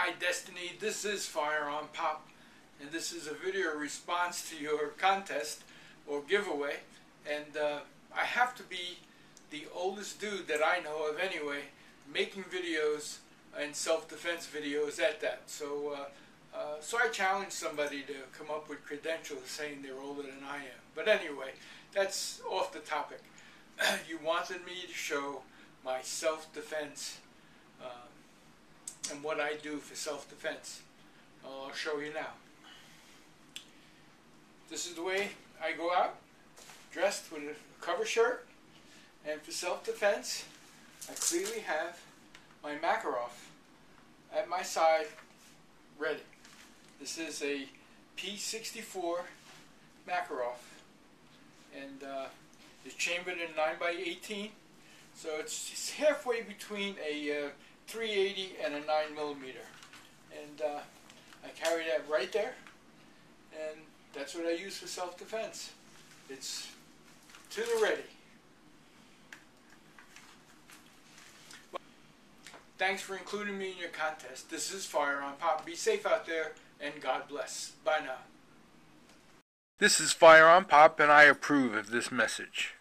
Hi Destiny, this is FirearmPop, and this is a video response to your contest or giveaway. And I have to be the oldest dude that I know of anyway, making videos and self-defense videos at that. So I challenged somebody to come up with credentials saying they're older than I am. But anyway, that's off the topic. You wanted me to show my self-defense and what I do for self-defense. I'll show you now. This is the way I go out, dressed with a cover shirt, and for self-defense, I clearly have my Makarov at my side, ready. This is a P64 Makarov, and it's chambered in 9x18, so it's halfway between a 380 and a 9mm, and I carry that right there, and that's what I use for self-defense. It's to the ready. Thanks for including me in your contest. This is FirearmPop. Be safe out there, and God bless. Bye now. This is FirearmPop, and I approve of this message.